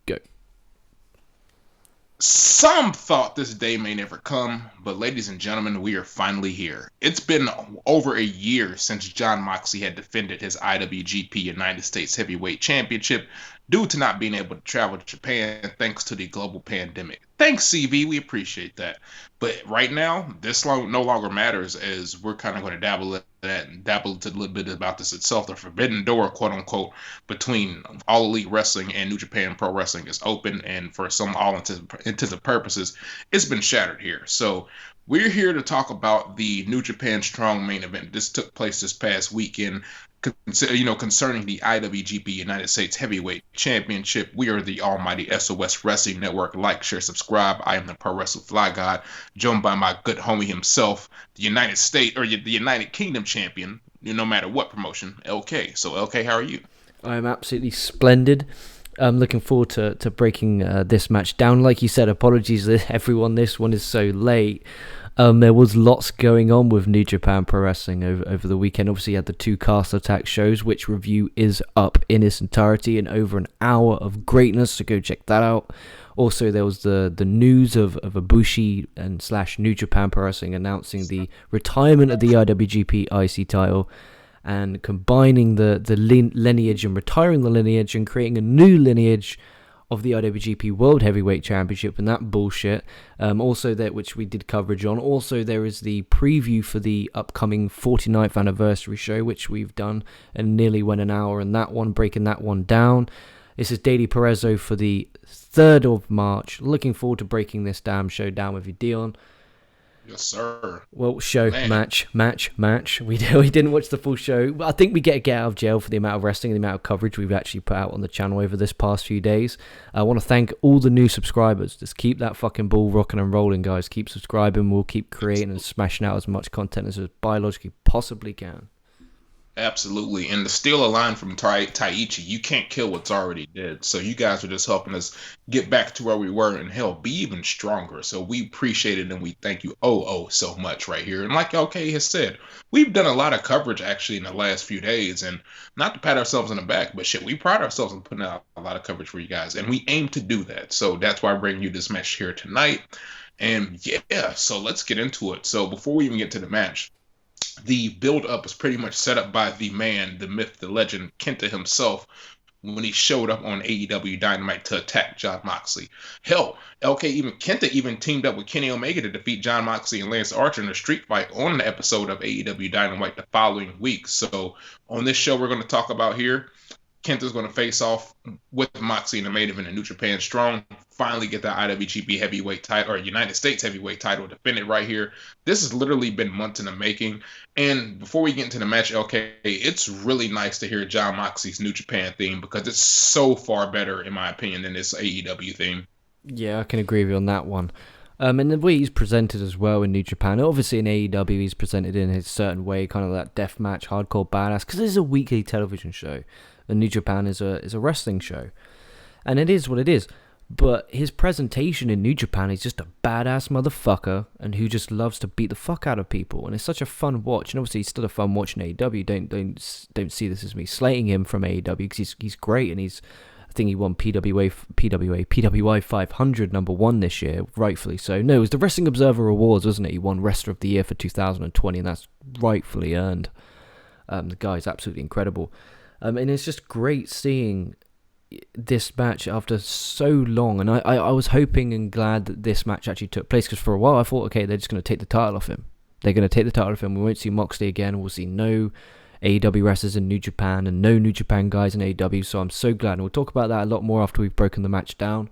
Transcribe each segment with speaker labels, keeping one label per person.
Speaker 1: Go.
Speaker 2: Some thought this day may never come, but ladies and gentlemen, we are finally here. It's been over a year since Jon Moxley had defended his IWGP United States Heavyweight Championship due to not being able to travel to Japan thanks to the global pandemic. Thanks, CV, we appreciate that. But right now, no longer matters as we're kind of going to dabble in that and dabble into a little bit about this itself. The forbidden door, quote unquote, between All Elite Wrestling and New Japan Pro Wrestling is open, and for some all intents and purposes, it's been shattered here. So we're here to talk about the New Japan Strong main event. This took place this past weekend. Concerning the IWGP United States Heavyweight Championship. We are the almighty SOS Wrestling Network. Like, share, subscribe. I am the Pro Wrestle Fly God, joined by my good homie himself, the United States or the United Kingdom champion. No matter what promotion, LK. So, LK, how are you?
Speaker 1: I am absolutely splendid. I'm looking forward to breaking this match down. Like you said, apologies to everyone. This one is so late. There was lots going on with New Japan Pro Wrestling over the weekend. Obviously, you had the 2 Cast Attack shows, which review is up in its entirety in over an hour of greatness, so go check that out. Also, there was the news of Ibushi and / New Japan Pro Wrestling announcing the retirement of the IWGP IC title and combining the lineage and retiring the lineage and creating a new lineage of the IWGP World Heavyweight Championship and that bullshit. Also, that which we did coverage on. Also, there is the preview for the upcoming 49th anniversary show, which we've done and nearly went an hour in that one, breaking that one down. This is Daily Puroresu for the 3rd of March. Looking forward to breaking this damn show down with you, Dion.
Speaker 2: Yes, sir.
Speaker 1: Well, match. We didn't watch the full show. I think we get out of jail for the amount of wrestling and the amount of coverage we've actually put out on the channel over this past few days. I want to thank all the new subscribers. Just keep that fucking ball rocking and rolling, guys. Keep subscribing. We'll keep creating and smashing out as much content as we biologically possibly can.
Speaker 2: Absolutely. And to steal a line from Taichi, you can't kill what's already dead. So you guys are just helping us get back to where we were and hell, be even stronger. So we appreciate it and we thank you so much right here. And like LK has said, we've done a lot of coverage actually in the last few days, and not to pat ourselves on the back, but shit, we pride ourselves on putting out a lot of coverage for you guys, and we aim to do that. So that's why I bring you this match here tonight. And yeah, so let's get into it. So before we even get to the match, the build-up is pretty much set up by the man, the myth, the legend, Kenta himself, when he showed up on AEW Dynamite to attack Jon Moxley. Hell, Kenta even teamed up with Kenny Omega to defeat Jon Moxley and Lance Archer in a street fight on the episode of AEW Dynamite the following week. So on this show we're going to talk about here, Kenta's going to face off with Moxley in the main event in New Japan Strong. Finally get that IWGP Heavyweight title or United States Heavyweight title defended right here. This has literally been months in the making. And before we get into the match, LK, it's really nice to hear Jon Moxley's New Japan theme because it's so far better, in my opinion, than this AEW theme.
Speaker 1: Yeah, I can agree with you on that one. And the way he's presented as well in New Japan, obviously in AEW he's presented in his certain way, kind of that deathmatch, hardcore badass, because it is a weekly television show. And New Japan is a wrestling show. And it is what it is. But his presentation in New Japan is just a badass motherfucker and who just loves to beat the fuck out of people. And it's such a fun watch. And obviously he's still a fun watch in AEW. Don't see this as me slating him from AEW because he's great. And I think he won PWI 500 #1 this year, rightfully so. No, it was the Wrestling Observer Awards, wasn't it? He won Wrestler of the Year for 2020 and that's rightfully earned. The guy's absolutely incredible. And it's just great seeing this match after so long. And I was hoping and glad that this match actually took place because for a while I thought, okay, they're just going to take the title off him. They're going to take the title off him. We won't see Moxley again. We'll see no AEW wrestlers in New Japan and no New Japan guys in AEW. So I'm so glad. And we'll talk about that a lot more after we've broken the match down.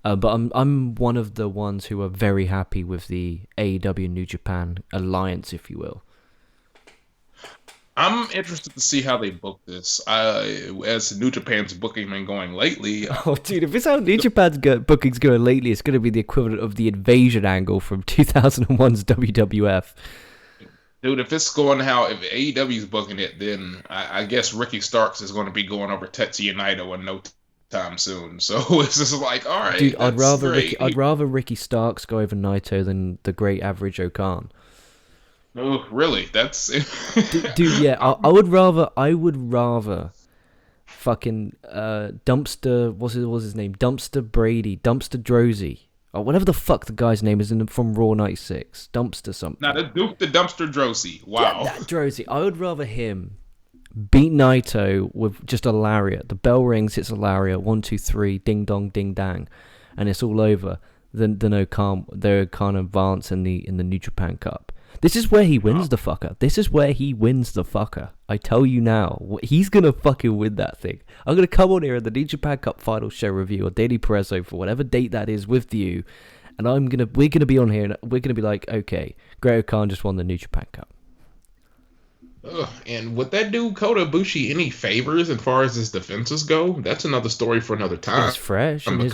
Speaker 1: But I'm one of the ones who are very happy with the AEW New Japan alliance, if you will.
Speaker 2: I'm interested to see how they book this. As New Japan's booking been going lately.
Speaker 1: Oh, dude, if it's how New Japan's booking's going lately, it's going to be the equivalent of the invasion angle from 2001's WWF.
Speaker 2: Dude, if it's going if AEW's booking it, then I guess Ricky Starks is going to be going over Tetsuya Naito in no time soon. So it's just like, all right,
Speaker 1: dude, I'd rather Ricky Starks go over Naito than the great average Okan.
Speaker 2: Oh, really? That's
Speaker 1: dude. Yeah, I would rather fucking Dumpster. What's his name? Dumpster Brady, Dumpster Drosy, or whatever the fuck the guy's name is from Raw '96. Dumpster something.
Speaker 2: Now the Duke the Dumpster Drosy. Wow.
Speaker 1: That Drosy. I would rather him beat Naito with just a lariat. The bell rings, it's a lariat. 1, 2, 3, ding dong, ding dang, and it's all over. Than Okan advance in the New Japan Cup. This is where he wins the fucker. This is where he wins the fucker. I tell you now, he's gonna fucking win that thing. I'm gonna come on here in the New Japan Cup final show review or Daily Puroresu for whatever date that is with you, and we're gonna be on here and we're gonna be like, okay, Great Okan just won the New Japan Cup.
Speaker 2: And would that do Kota Ibushi any favors as far as his defenses go? That's another story for another time.
Speaker 1: It's fresh. In his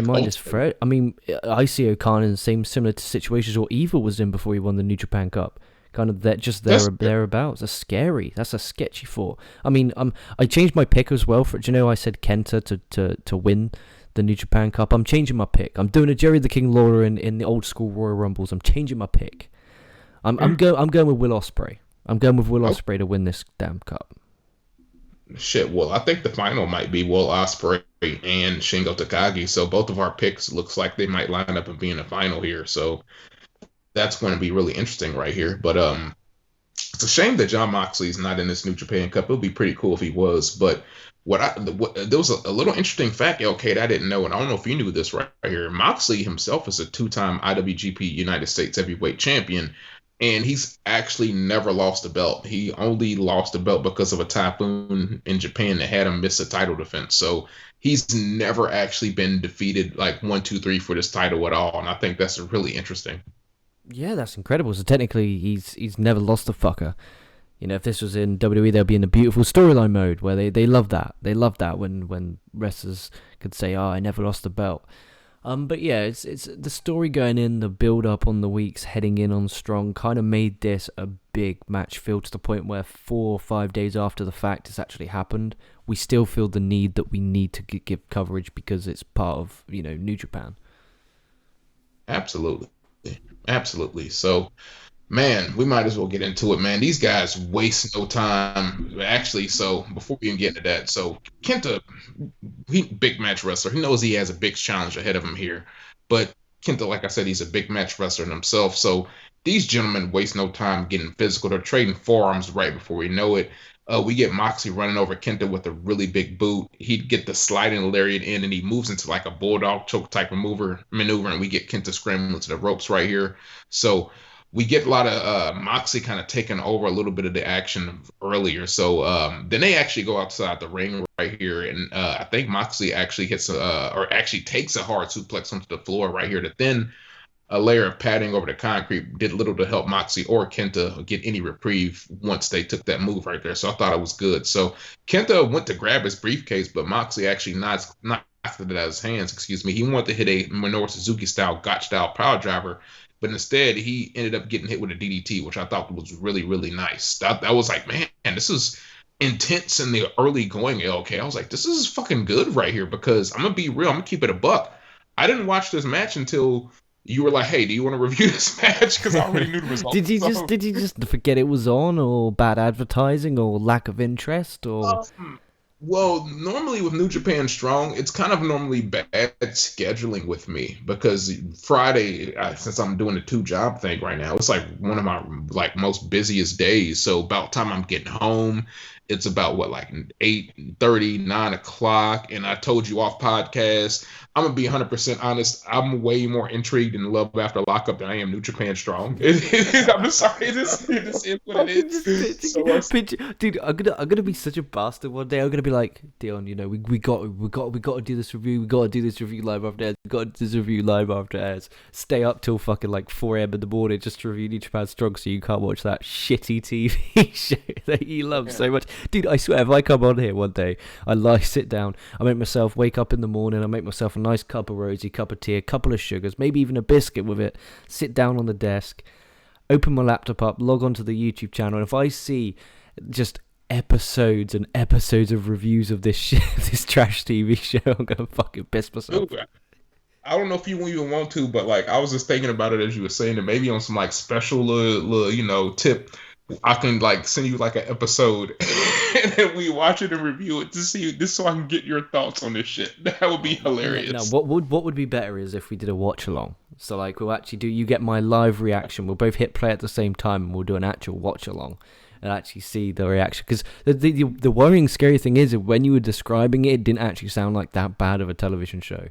Speaker 1: mind, it's fresh. I mean, I see Okan in the similar situations what Evil was in before he won the New Japan Cup. Kind of thereabouts. That's scary. That's a sketchy thought. I mean, I changed my pick as well. Do you know I said Kenta to win the New Japan Cup? I'm changing my pick. I'm doing a Jerry the King Lawler in the old school Royal Rumbles. I'm changing my pick. I'm going with Will Ospreay. I'm going with Will Ospreay to win this damn cup.
Speaker 2: Shit, well, I think the final might be Will Ospreay and Shingo Takagi. So both of our picks looks like they might line up and be in the final here. So that's going to be really interesting right here. But it's a shame that Jon Moxley is not in this New Japan Cup. It would be pretty cool if he was. But there was a little interesting fact, LK, that I didn't know, and I don't know if you knew this right here. Moxley himself is a 2-time IWGP United States Heavyweight Champion. And he's actually never lost a belt. He only lost a belt because of a typhoon in Japan that had him miss a title defense. So he's never actually been defeated like 1, 2, 3 for this title at all. And I think that's really interesting.
Speaker 1: Yeah, that's incredible. So technically, he's never lost a fucker. You know, if this was in WWE, they'll be in a beautiful storyline mode where they love that. They love that when wrestlers could say, "Oh, I never lost a belt." But yeah, it's the story going in, the build up on the weeks heading in on Strong kind of made this a big match feel to the point where 4 or 5 days after the fact it's actually happened, we still feel the need that we need to give coverage because it's part of, New Japan.
Speaker 2: Absolutely. So, man, we might as well get into it, man. These guys waste no time. Actually, so before we even get into that, so Kenta, big match wrestler. He knows he has a big challenge ahead of him here. But Kenta, like I said, he's a big match wrestler himself. So these gentlemen waste no time getting physical. They're trading forearms right before we know it. We get Moxley running over Kenta with a really big boot. He'd get the sliding lariat in, and he moves into like a bulldog choke type of maneuver, and we get Kenta scrambling to the ropes right here. So we get a lot of Moxley kind of taking over a little bit of the action earlier. So then they actually go outside the ring right here, and I think Moxley actually takes a hard suplex onto the floor right here to then a layer of padding over the concrete did little to help Moxley or Kenta get any reprieve once they took that move right there. So I thought it was good. So Kenta went to grab his briefcase, but Moxley actually knocked it out of his hands. He wanted to hit a Minoru Suzuki style Gotch style power driver, but instead he ended up getting hit with a DDT, which I thought was really, really nice. That was like, man, this is intense in the early going, LK. I was like, this is fucking good right here, because I'm going to be real. I'm going to keep it a buck. I didn't watch this match until you were like, hey, do you want to review this match? Because I already knew the results.
Speaker 1: Did you just forget it was on, or bad advertising, or lack of interest, or?
Speaker 2: Well, normally with New Japan Strong, it's kind of normally bad scheduling with me, because Friday, since I'm doing the 2-job thing right now, it's like one of my most busiest days. So about time I'm getting home, it's about 8:30, 9 o'clock. And I told you off podcast, I'm gonna be 100% honest. I'm way more intrigued in Love After Lockup than I am New Japan Strong. I'm sorry, this is what it is.
Speaker 1: Dude, I'm gonna be such a bastard one day. I'm gonna be like, Dion, we got to do this review. We got to do this review live after airs. We got to do this review live after airs. Stay up till fucking 4 a.m. in the morning just to review New Japan Strong, so you can't watch that shitty TV show that you love so much. Dude, I swear, if I come on here one day, sit down, I make myself wake up in the morning, I make myself a nice cup of rosy, cup of tea, a couple of sugars, maybe even a biscuit with it, sit down on the desk, open my laptop up, log onto the YouTube channel, and if I see just episodes and episodes of reviews of this shit, this trash TV show, I'm gonna fucking piss myself.
Speaker 2: Dude, I don't know if you even want to, but I was just thinking about it as you were saying, that maybe on some special little tip, I can send you an episode and then we watch it and review it to see this, so I can get your thoughts on this shit. That would be hilarious.
Speaker 1: No, what would be better is if we did a watch along. So like we'll actually do. You get my live reaction. We'll both hit play at the same time, and we'll do an actual watch along and actually see the reaction. Because the worrying, scary thing is when you were describing it, it didn't actually sound like that bad of a television show.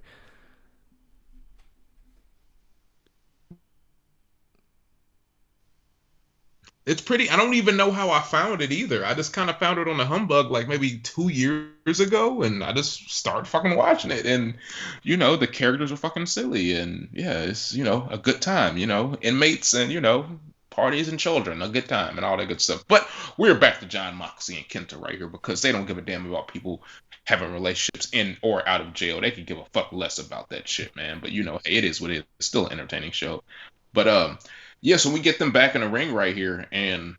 Speaker 2: It's pretty. I don't even know how I found it either. I just kind of found it on the Humbug like maybe 2 years ago, and I just started fucking watching it. And the characters are fucking silly, and yeah, it's a good time. Inmates and parties and children, a good time, and all that good stuff. But we're back to Jon Moxley and Kenta right here because they don't give a damn about people having relationships in or out of jail. They could give a fuck less about that shit, man. But hey, it is what it is. It's still an entertaining show. But yeah, so we get them back in the ring right here, and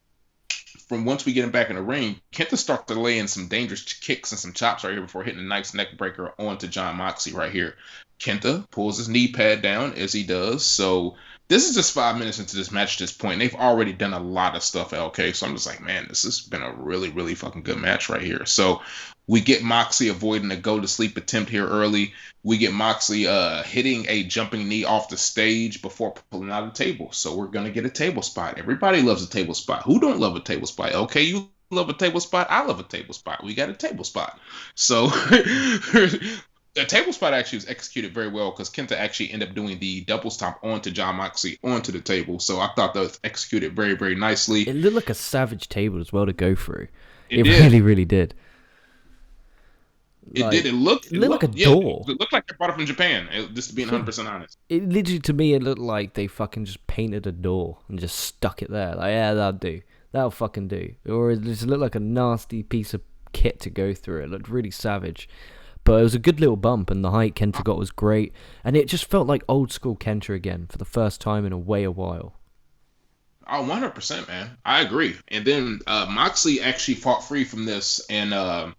Speaker 2: from once we get him back in the ring, Kenta starts to lay in some dangerous kicks and some chops right here before hitting a nice neck breaker onto Jon Moxley right here. Kenta pulls his knee pad down as he does. So this is just 5 minutes into this match at this point. They've already done a lot of stuff, LK. So I'm just like, man, this has been a really, really fucking good match right here. So we get Moxley avoiding a go-to-sleep attempt here early. We get Moxley hitting a jumping knee off the stage before pulling out a table. So we're going to get a table spot. Everybody loves a table spot. Who don't love a table spot? Okay, you love a table spot. I love a table spot. We got a table spot. So the table spot actually was executed very well because Kenta actually ended up doing the double stomp onto Jon Moxley onto the table. So I thought that was executed very, very nicely.
Speaker 1: It looked like a savage table as well to go through. It really, really did.
Speaker 2: It did. It looked
Speaker 1: like a door.
Speaker 2: It looked like they brought it from Japan, just to be 100% honest.
Speaker 1: It literally, to me, it looked like they fucking just painted a door and just stuck it there. Like, yeah, that'll do. That'll fucking do. Or it just looked like a nasty piece of kit to go through. It looked really savage. But it was a good little bump, and the height Kenta got was great. And it just felt like old school Kenta again for the first time in a while.
Speaker 2: Oh, 100%, man. I agree. And then Moxley actually fought free from this, and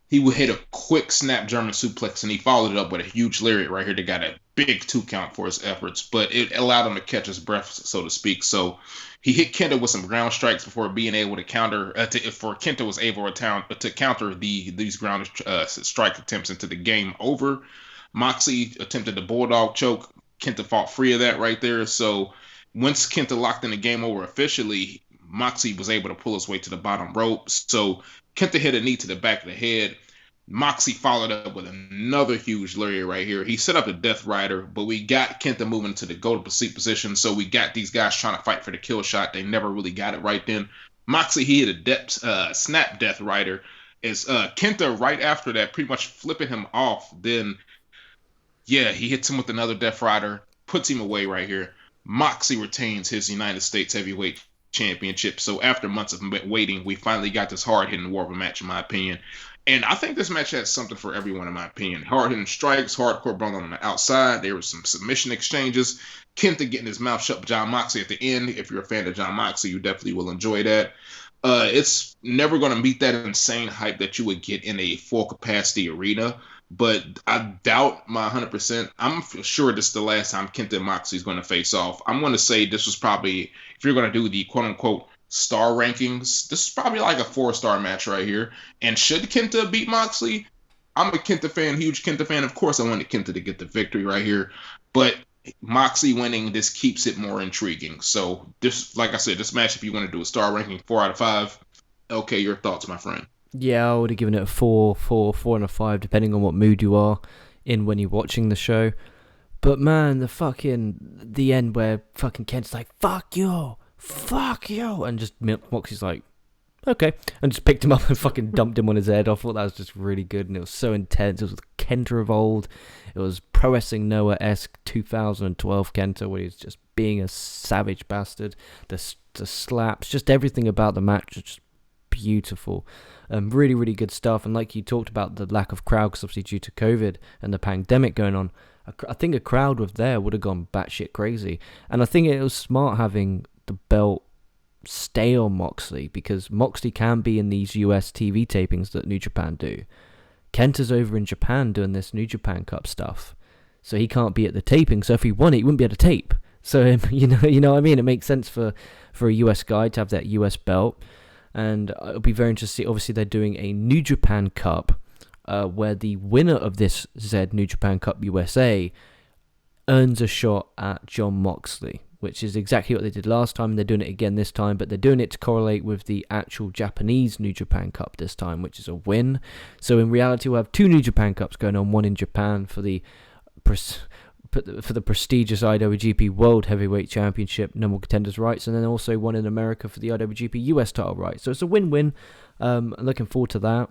Speaker 2: he would hit a quick snap German suplex, and he followed it up with a huge lariat right here that got a big 2 count for his efforts, but it allowed him to catch his breath, so to speak. So he hit Kenta with some ground strikes before being able to counter. Kenta was able to counter these ground strike attempts into the game over. Moxley attempted the bulldog choke. Kenta fought free of that right there. So once Kenta locked in the game over officially, Moxley was able to pull his way to the bottom rope. So Kenta hit a knee to the back of the head. Moxley followed up with another huge lariat right here. He set up the Death Rider, but we got Kenta moving to the go-to-sleep position, so we got these guys trying to fight for the kill shot. They never really got it right then. Moxley, he hit a snap Death Rider. As Kenta, right after that, pretty much flipping him off. Then, yeah, he hits him with another Death Rider, puts him away right here. Moxley retains his United States Heavyweight Championship. So after months of waiting, we finally got this hard-hitting war of a match, in my opinion. And I think this match had something for everyone, in my opinion. Hard-hitting strikes, hardcore brawling on the outside. There was some submission exchanges. Kenta getting his mouth shut with Jon Moxley at the end. If you're a fan of Jon Moxley, you definitely will enjoy that. It's never going to meet that insane hype that you would get in a full-capacity arena. But I doubt my 100%. I'm sure this is the last time Kenta and Moxley is going to face off. I'm going to say this was probably, if you're going to do the quote-unquote star rankings, this is probably like a 4-star match right here. And should Kenta beat Moxley? I'm a Kenta fan, huge Kenta fan. Of course, I wanted Kenta to get the victory right here. But Moxley winning, this keeps it more intriguing. So this, like I said, this match, if you want to do a star ranking, 4 out of 5. Okay, your thoughts, my friend?
Speaker 1: Yeah, I would have given it a 4 and a 5, depending on what mood you are in when you're watching the show. But man, the end where fucking Kent's like, fuck you, and just Moxie's like, okay, and just picked him up and fucking dumped him on his head. I thought that was just really good, and it was so intense. It was Kenta of old. It was Pro Wrestling Noah-esque 2012 Kenta, where he's just being a savage bastard. The slaps, just everything about the match was just beautiful. Really, really good stuff. And like you talked about the lack of crowd, because obviously due to COVID and the pandemic going on, I think a crowd with there would have gone batshit crazy. And I think it was smart having the belt stay on Moxley, because Moxley can be in these US TV tapings that New Japan do. Kenta's over in Japan doing this New Japan Cup stuff, so he can't be at the taping. So if he won it, he wouldn't be able to tape. So you know what I mean. It makes sense for a US guy to have that US belt. And it'll be very interesting. Obviously, they're doing a New Japan Cup, where the winner of this Z New Japan Cup USA earns a shot at Jon Moxley, which is exactly what they did last time. They're doing it again this time, but they're doing it to correlate with the actual Japanese New Japan Cup this time, which is a win. So in reality, we'll have 2 New Japan Cups going on, one in Japan for the prestigious IWGP World Heavyweight Championship number contenders rights, and then also one in America for the IWGP US title rights. So it's a win-win. Looking forward to that.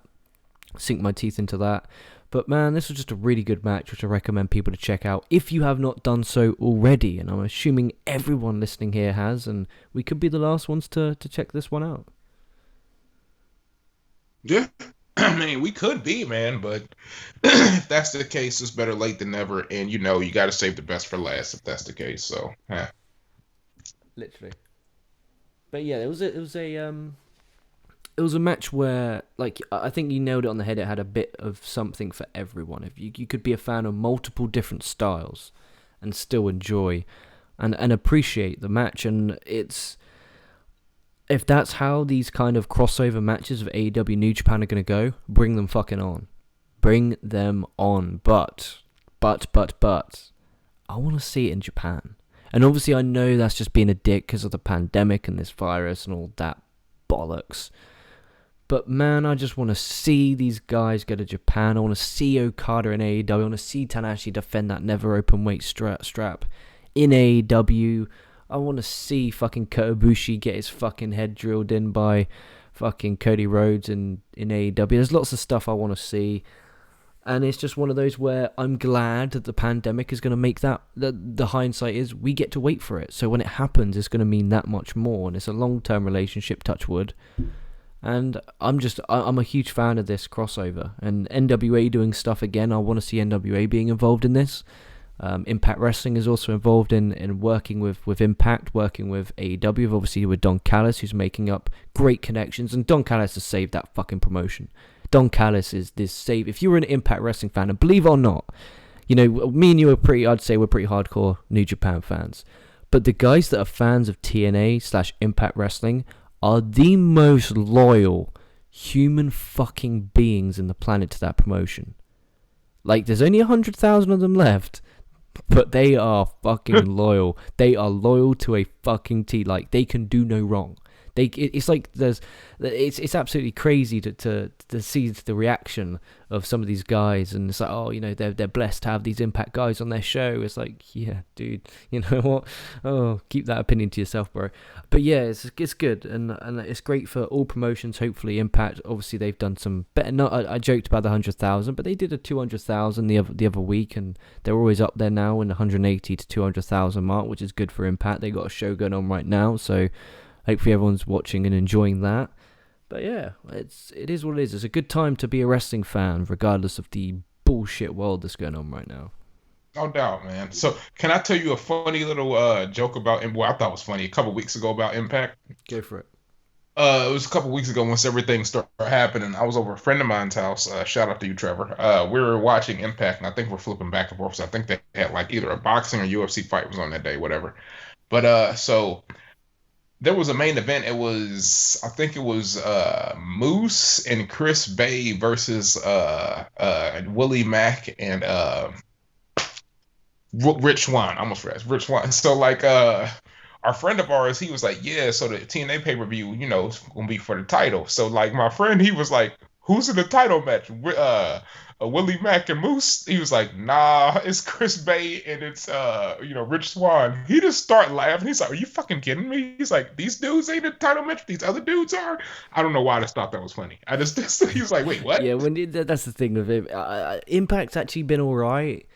Speaker 1: Sink my teeth into that. But man, this was just a really good match, which I recommend people to check out if you have not done so already. And I'm assuming everyone listening here has, and we could be the last ones to check this one out.
Speaker 2: Yeah. I mean, we could be, man, but if that's the case, it's better late than never. And, you got to save the best for last if that's the case. So, yeah.
Speaker 1: Literally. But yeah, it was a match where, like, I think you nailed it on the head. It had a bit of something for everyone. If you could be a fan of multiple different styles and still enjoy and appreciate the match. And if that's how these kind of crossover matches of AEW New Japan are going to go, bring them fucking on. Bring them on. But, I want to see it in Japan. And obviously I know that's just being a dick because of the pandemic and this virus and all that bollocks. But man, I just want to see these guys go to Japan. I want to see Okada in AEW. I want to see Tanahashi defend that never open weight strap in AEW. I want to see fucking Kota Ibushi get his fucking head drilled in by fucking Cody Rhodes in AEW. There's lots of stuff I want to see. And it's just one of those where I'm glad that the pandemic is going to make that. The hindsight is we get to wait for it. So when it happens, it's going to mean that much more. And it's a long-term relationship, touch wood. And I'm a huge fan of this crossover. And NWA doing stuff again. I want to see NWA being involved in this. Impact Wrestling is also involved in working with Impact, working with AEW, obviously with Don Callis, who's making up great connections, and Don Callis has saved that fucking promotion. Don Callis is this save. If you were an Impact Wrestling fan, and believe it or not, me and you are I'd say we're pretty hardcore New Japan fans, but the guys that are fans of TNA/Impact Wrestling are the most loyal human fucking beings in the planet to that promotion. Like, there's only 100,000 of them left. But they are fucking loyal. They are loyal to a fucking T. Like, they can do no wrong. It's like it's absolutely crazy to see the reaction of some of these guys, and it's like, they're blessed to have these Impact guys on their show. It's like, yeah, dude, you know what? Oh, keep that opinion to yourself, bro. But yeah, it's good, and it's great for all promotions. Hopefully, Impact, obviously they've done some better. I joked about the 100,000, but they did a 200,000 the other week, and they're always up there now in the 180 to 200,000 mark, which is good for Impact. They got a show going on right now, so hopefully everyone's watching and enjoying that. But yeah, it is what it is. It's a good time to be a wrestling fan, regardless of the bullshit world that's going on right now.
Speaker 2: No doubt, man. So, can I tell you a funny little joke about, well, I thought it was funny a couple weeks ago about Impact?
Speaker 1: Go for it.
Speaker 2: It was a couple weeks ago once everything started happening. I was over a friend of mine's house. Shout out to you, Trevor. We were watching Impact, and I think we're flipping back and forth. So I think they had like either a boxing or UFC fight was on that day, whatever. But so there was a main event. I think it was Moose and Chris Bay versus Willie Mack and Rich Swann. I almost forgot. Rich Swann. So like our friend of ours, he was like, yeah, so the TNA pay-per-view, is gonna be for the title. So like my friend, he was like, who's in the title match? Willie Mack and Moose? He was like, nah, it's Chris Bay and it's Rich Swann. He just started laughing. He's like, are you fucking kidding me? He's like, these dudes ain't in the title match, these other dudes are. I don't know why I just thought that was funny. He was like, wait, what?
Speaker 1: Yeah, that's the thing with it. Impact's actually been alright.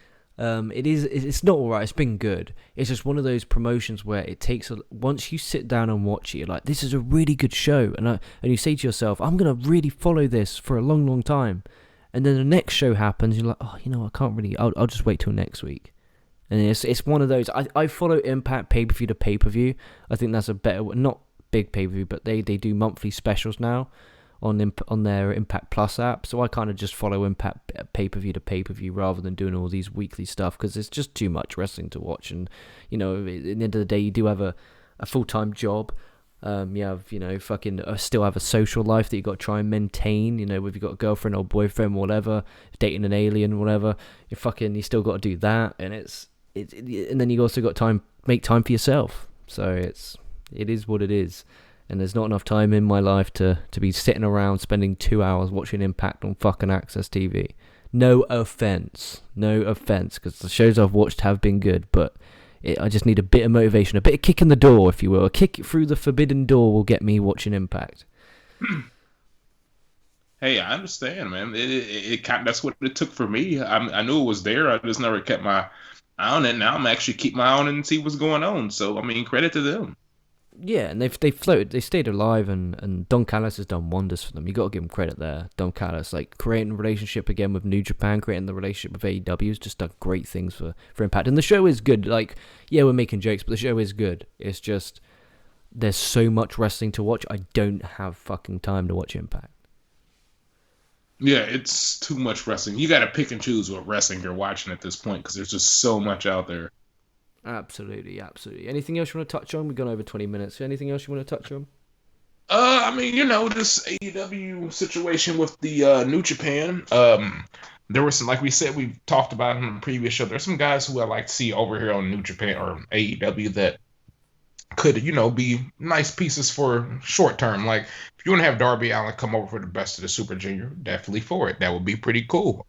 Speaker 1: It's not alright, it's been good. It's just one of those promotions where it takes once you sit down and watch it, you're like, this is a really good show, and you say to yourself, I'm gonna really follow this for a long, long time. And then the next show happens, you're like, oh, I can't really, I'll just wait till next week. And it's one of those, I follow Impact pay-per-view to pay-per-view. I think that's a better, not big pay-per-view, but they do monthly specials now on their Impact Plus app. So I kind of just follow Impact pay-per-view to pay-per-view rather than doing all these weekly stuff, because it's just too much wrestling to watch. And, at the end of the day, you do have a full-time job. You have, fucking still have a social life that you got to try and maintain. Whether you got a girlfriend or boyfriend, whatever, dating an alien, whatever. You still got to do that, and and then you also got make time for yourself. So it is what it is, and there's not enough time in my life to be sitting around spending 2 hours watching Impact on fucking Access TV. No offense, because the shows I've watched have been good, but. I just need a bit of motivation, a bit of kick in the door, if you will. A kick through the forbidden door will get me watching Impact.
Speaker 2: Hey, I understand, man. That's what it took for me. I knew it was there. I just never kept my eye on it. Now I'm actually keep my eye on it and see what's going on. So, I mean, credit to them.
Speaker 1: Yeah, and they floated, they stayed alive, and Don Callis has done wonders for them. You got to give him credit there. Don Callis, creating a relationship again with New Japan, creating the relationship with AEW, has just done great things for Impact. And the show is good. We're making jokes, but the show is good. It's just there's so much wrestling to watch. I don't have fucking time to watch Impact.
Speaker 2: Yeah, it's too much wrestling. You got to pick and choose what wrestling you're watching at this point because there's just so much out there.
Speaker 1: Absolutely. Anything else you want to touch on? We've gone over 20 minutes. Anything else you want to touch on?
Speaker 2: This AEW situation with the New Japan. There were some, like we said, we've talked about in the previous show. There's some guys who I like to see over here on New Japan or AEW that could, be nice pieces for short term. Like if you want to have Darby Allin come over for the Best of the Super Junior, definitely for it. That would be pretty cool.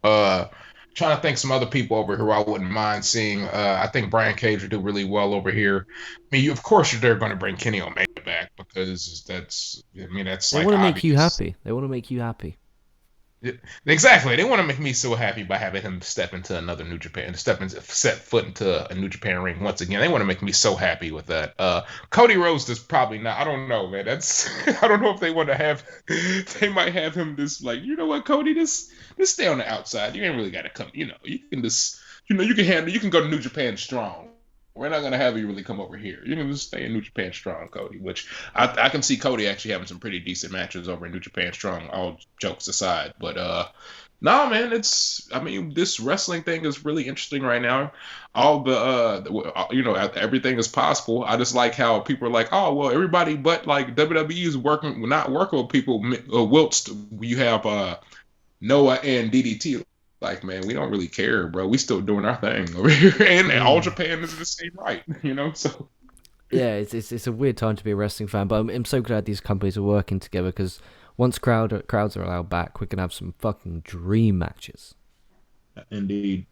Speaker 2: Trying to think some other people over here I wouldn't mind seeing. I think Brian Cage would do really well over here. I mean, of course, they're going to bring Kenny Omega back because that's
Speaker 1: they want to make you happy. They want to make you happy.
Speaker 2: Yeah, exactly. They want to make me so happy by having him step into another New Japan, set foot into a New Japan ring once again. They want to make me so happy with that. Cody Rhodes is probably not. I don't know, man. I don't know if they want to have. They might have him just you know what, Cody, just stay on the outside. You ain't really got to come. You can just, you can handle. You can go to New Japan Strong. We're not going to have you really come over here. You can just stay in New Japan Strong, Cody, which I can see Cody actually having some pretty decent matches over in New Japan Strong, all jokes aside. But, no, man, this wrestling thing is really interesting right now. All everything is possible. I just like how people are like, oh, well, everybody but, WWE is not working with people whilst you have Noah and DDT. Man, we don't really care, bro. We still doing our thing over here, and all Japan is the same, right? So
Speaker 1: yeah, it's a weird time to be a wrestling fan, but I'm so glad these companies are working together because once crowds are allowed back, we can have some fucking dream matches.
Speaker 2: Indeed,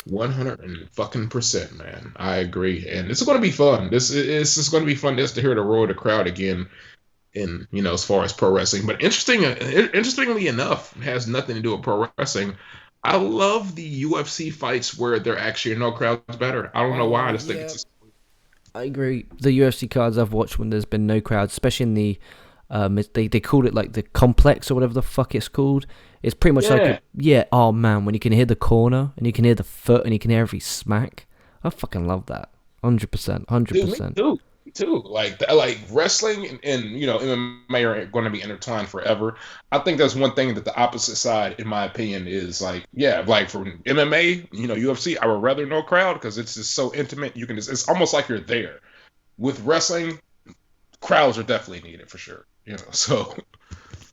Speaker 2: 100%, man. I agree, and it's going to be fun. This is going to be fun just to hear the roar of the crowd again. In as far as pro wrestling, but interestingly enough, it has nothing to do with pro wrestling. I love the UFC fights where there actually are no crowds better. I don't know why. I just think it's.
Speaker 1: I agree. The UFC cards I've watched when there's been no crowds, especially in the, they called it the complex or whatever the fuck it's called. It's pretty much oh man, when you can hear the corner and you can hear the foot and you can hear every smack. I fucking love that. 100%.
Speaker 2: Dude, too. Like wrestling and MMA are going to be intertwined forever. I think that's one thing that the opposite side, in my opinion, is for MMA, UFC, I would rather no crowd because it's just so intimate. You can it's almost like you're there. With wrestling, crowds are definitely needed for sure. So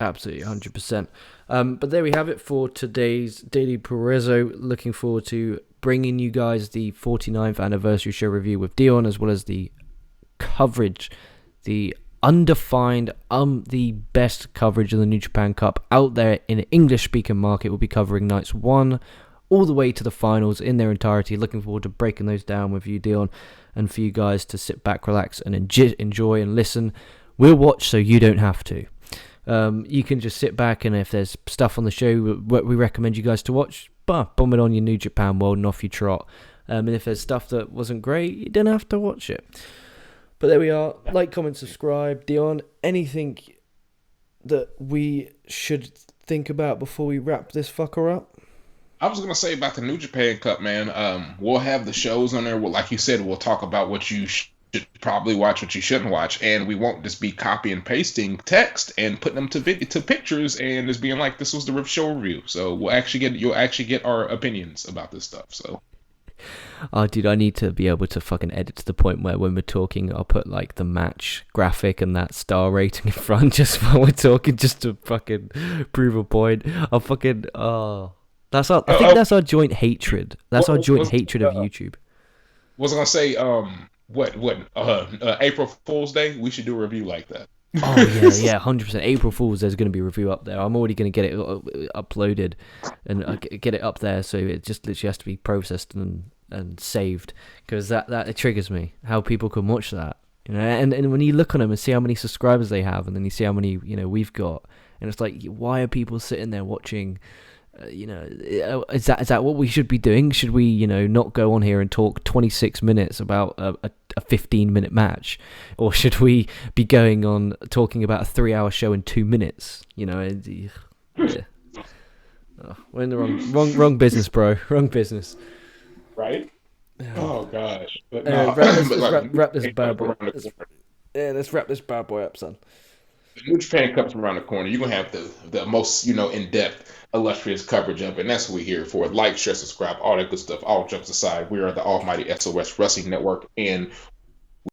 Speaker 1: absolutely 100%. But there we have it for today's Daily Puroresu. Looking forward to bringing you guys the 49th anniversary show review with Dion, as well as the coverage, the undefined, the best coverage of the New Japan Cup out there in the English-speaking market. We'll be covering nights 1 all the way to the finals in their entirety. Looking forward to breaking those down with you, Dion, and for you guys to sit back, relax, and enjoy and listen. We'll watch so you don't have to. You can just sit back, and if there's stuff on the show we recommend you guys to watch, bomb it on your New Japan World and off you trot. And if there's stuff that wasn't great, you don't have to watch it. But there we are. Like, comment, subscribe. Dion, anything that we should think about before we wrap this fucker up?
Speaker 2: I was going to say about the New Japan Cup, man. We'll have the shows on there. Like you said, we'll talk about what you should probably watch, what you shouldn't watch. And we won't just be copy and pasting text and putting them to pictures and just being like, this was the show review. So you'll actually get our opinions about this stuff. So
Speaker 1: Oh, dude, I need to be able to fucking edit to the point where when we're talking, I'll put like the match graphic and that star rating in front just while we're talking, just to fucking prove a point. I'll fucking that's our. I think that's our joint hatred. That's our joint hatred of YouTube.
Speaker 2: Was gonna say April Fool's Day? We should do a review like that.
Speaker 1: Oh yeah, 100%. April Fools, there's going to be a review up there. I'm already going to get it uploaded and get it up there, so it just literally has to be processed and saved, because that it triggers me how people can watch that, you know. And when you look on them and see how many subscribers they have, and then you see how many we've got, and it's like, why are people sitting there watching? Is that what we should be doing? Should we, not go on here and talk 26 minutes about a 15-minute match, or should we be going on talking about a 3-hour show in 2 minutes? Yeah. We're in the wrong business, bro. Wrong business.
Speaker 2: Right? Oh gosh. But
Speaker 1: let's wrap this bad boy. Let's wrap this bad boy up, son.
Speaker 2: The New Japan Cup's around the corner. You're gonna have the most in-depth, illustrious coverage of it, and that's what we're here for. Like, share, subscribe, all that good stuff. All jokes aside, we are the almighty SOS Wrestling Network, and